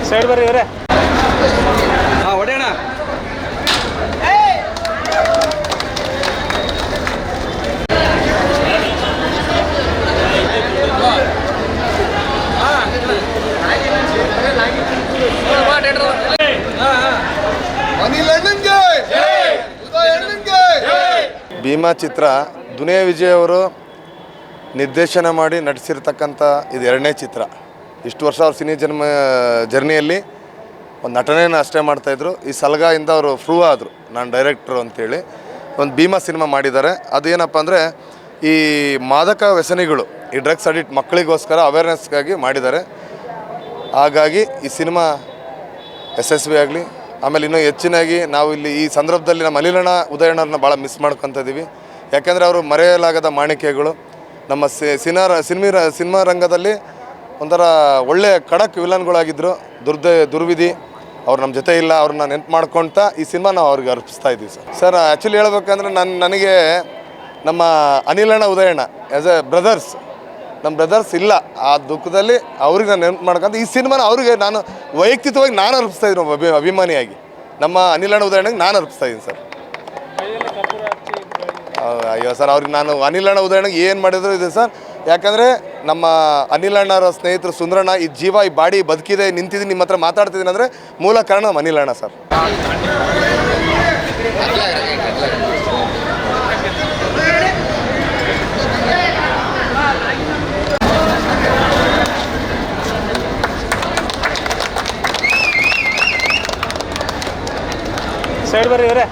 Side ಬರ್ರಿ ಇವರೇ. ಹೊಡೆಯೋಣ. ಭೀಮಾ ಚಿತ್ರ ದುನಿಯಾ ವಿಜಯ್ ಅವರು ನಿರ್ದೇಶನ ಮಾಡಿ ನಟಿಸಿರ್ತಕ್ಕಂಥ ಇದು ಎರಡನೇ ಚಿತ್ರ. ಇಷ್ಟು ವರ್ಷ ಅವ್ರ ಸಿನಿ ಜರ್ನಿಯಲ್ಲಿ ಒಂದು ನಟನೆಯನ್ನು ಅಷ್ಟೇ ಮಾಡ್ತಾಯಿದ್ರು. ಈ ಸಲಗಾಯಿಂದ ಅವರು ಪ್ರೂವ್ ಆದರು, ನಾನು ಡೈರೆಕ್ಟ್ರು ಅಂತೇಳಿ ಒಂದು ಭೀಮಾ ಸಿನಿಮಾ ಮಾಡಿದ್ದಾರೆ. ಅದೇನಪ್ಪ ಅಂದರೆ ಈ ಮಾದಕ ವ್ಯಸನಿಗಳು, ಈ ಡ್ರಗ್ಸ್ ಅಡಿಕ್ಟ್ ಮಕ್ಕಳಿಗೋಸ್ಕರ ಅವೇರ್ನೆಸ್ಗಾಗಿ ಮಾಡಿದ್ದಾರೆ. ಹಾಗಾಗಿ ಈ ಸಿನಿಮಾ ಯಶಸ್ವಿ ಆಗಲಿ. ಆಮೇಲೆ ಇನ್ನೂ ಹೆಚ್ಚಿನಾಗಿ ನಾವು ಇಲ್ಲಿ ಈ ಸಂದರ್ಭದಲ್ಲಿ ನಮ್ಮ ಅನಿಲಣ್ಣ ಉದಯಣ್ಣವ್ರನ್ನ ಭಾಳ ಮಿಸ್ ಮಾಡ್ಕೊತ ಇದ್ದೀವಿ. ಯಾಕೆಂದರೆ ಅವರು ಮರೆಯಲಾಗದ ಮಾಣಿಕ್ಯಗಳು. ನಮ್ಮ ಸಿನಿಮಾ ರಂಗದಲ್ಲಿ ಒಂಥರ ಒಳ್ಳೆಯ ಖಡಕ್ ವಿಲನ್ಗಳಾಗಿದ್ದರು. ದುರ್ವಿಧಿ ಅವ್ರು ನಮ್ಮ ಜೊತೆ ಇಲ್ಲ, ಅವ್ರನ್ನ ನೆನಪು ಮಾಡ್ಕೊಳ್ತಾ ಈ ಸಿನಿಮಾ ನಾವು ಅವ್ರಿಗೆ ಅರ್ಪಿಸ್ತಾ ಇದ್ದೀವಿ ಸರ್. ಆ್ಯಕ್ಚುಲಿ ಹೇಳ್ಬೇಕಂದ್ರೆ ನನಗೆ ನಮ್ಮ ಅನಿಲಣ್ಣ ಉದಯಣ್ಣ ಆ್ಯಸ್ ಎ ಬ್ರದರ್ಸ್, ನಮ್ಮ ಬ್ರದರ್ಸ್ ಇಲ್ಲ. ಆ ದುಃಖದಲ್ಲಿ ಅವ್ರಿಗೆ ನಾನು ನೆನಪು ಮಾಡ್ಕೊಂತ ಈ ಸಿನಿಮಾನ ಅವ್ರಿಗೆ ನಾನು ವೈಯಕ್ತಿಕವಾಗಿ ನಾನು ಅರ್ಪಿಸ್ತಾ ಇದ್ದೀನಿ. ಅಭಿಮಾನಿಯಾಗಿ ನಮ್ಮ ಅನಿಲಣ್ಣ ಉದಯಣ್ಣಗೆ ನಾನು ಅರ್ಪಿಸ್ತಾ ಇದ್ದೀನಿ ಸರ್. ಅಯ್ಯೋ ಸರ್, ಅವ್ರಿಗೆ ನಾನು ಅನಿಲಣ್ಣ ಉದಯಣ್ಣಗೆ ಏನು ಮಾಡಿದ್ರು ಇದೆ ಸರ್. ಯಾಕಂದರೆ ನಮ್ಮ ಅನಿಲಣ್ಣರ ಸ್ನೇಹಿತರು ಸುಂದರಣ್ಣ ಈ ಜೀವ ಈ ಬಾಡಿ ಬದುಕಿದೆ, ನಿಂತಿದ್ದೀನಿ, ನಿಮ್ಮ ಹತ್ರ ಮಾತಾಡ್ತಿದ್ದೀನಿ ಅಂದರೆ ಮೂಲ ಕಾರಣ ನಮ್ಮ ಅನಿಲಣ್ಣ ಸರ್. ಸೈಡ್ ಬರ್ರಿ ಇವರೇ.